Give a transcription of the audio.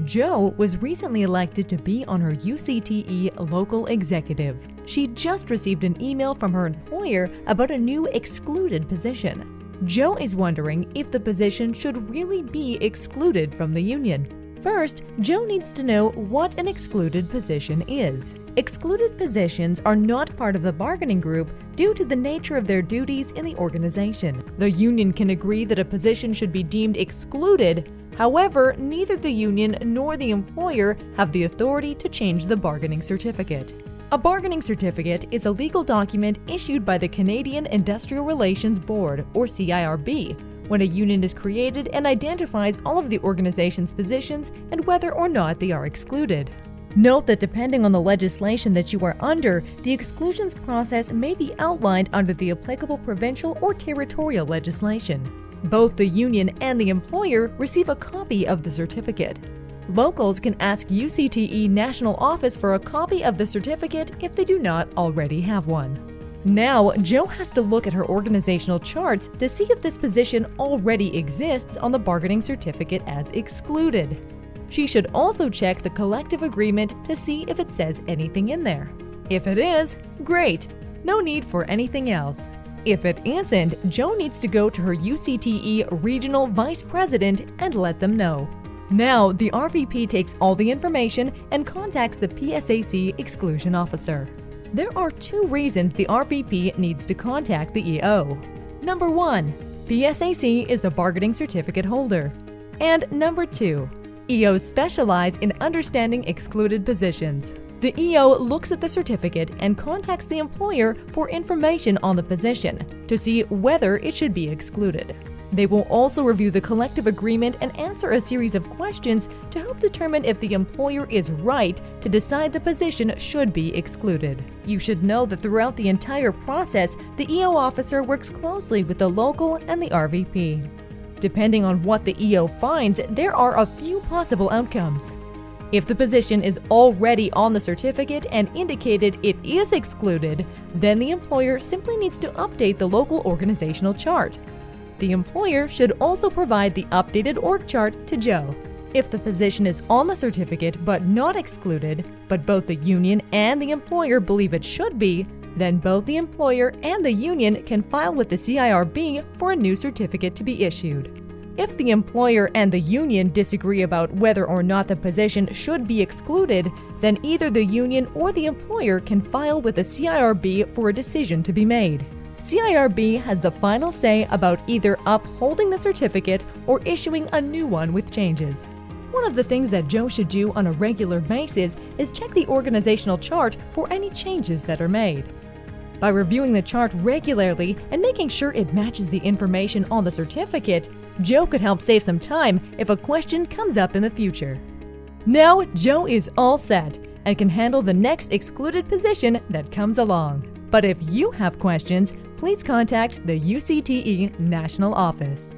Joe was recently elected to be on her UCTE local executive. She just received an email from her employer about a new excluded position. Joe is wondering if the position should really be excluded from the union. First, Joe needs to know what an excluded position is. Excluded positions are not part of the bargaining group due to the nature of their duties in the organization. The union can agree that a position should be deemed excluded. However, neither the union nor the employer have the authority to change the bargaining certificate. A bargaining certificate is a legal document issued by the Canadian Industrial Relations Board, or CIRB, when a union is created and identifies all of the organization's positions and whether or not they are excluded. Note that depending on the legislation that you are under, the exclusions process may be outlined under the applicable provincial or territorial legislation. Both the union and the employer receive a copy of the certificate. Locals can ask UCTE National Office for a copy of the certificate if they do not already have one. Now, Joe has to look at her organizational charts to see if this position already exists on the bargaining certificate as excluded. She should also check the collective agreement to see if it says anything in there. If it is, great! No need for anything else. If it isn't, Joe needs to go to her UCTE Regional Vice President and let them know. Now, the RVP takes all the information and contacts the PSAC Exclusion Officer. There are two reasons the RVP needs to contact the EO. Number 1, PSAC is the bargaining certificate holder. And number 2, EOs specialize in understanding excluded positions. The EO looks at the certificate and contacts the employer for information on the position to see whether it should be excluded. They will also review the collective agreement and answer a series of questions to help determine if the employer is right to decide the position should be excluded. You should know that throughout the entire process, the EO officer works closely with the local and the RVP. Depending on what the EO finds, there are a few possible outcomes. If the position is already on the certificate and indicated it is excluded, then the employer simply needs to update the local organizational chart. The employer should also provide the updated org chart to Joe. If the position is on the certificate but not excluded, but both the union and the employer believe it should be, then both the employer and the union can file with the CIRB for a new certificate to be issued. If the employer and the union disagree about whether or not the position should be excluded, then either the union or the employer can file with the CIRB for a decision to be made. CIRB has the final say about either upholding the certificate or issuing a new one with changes. One of the things that Joe should do on a regular basis is check the organizational chart for any changes that are made. By reviewing the chart regularly and making sure it matches the information on the certificate, Joe could help save some time if a question comes up in the future. Now, Joe is all set and can handle the next excluded position that comes along. But if you have questions, please contact the UCTE National Office.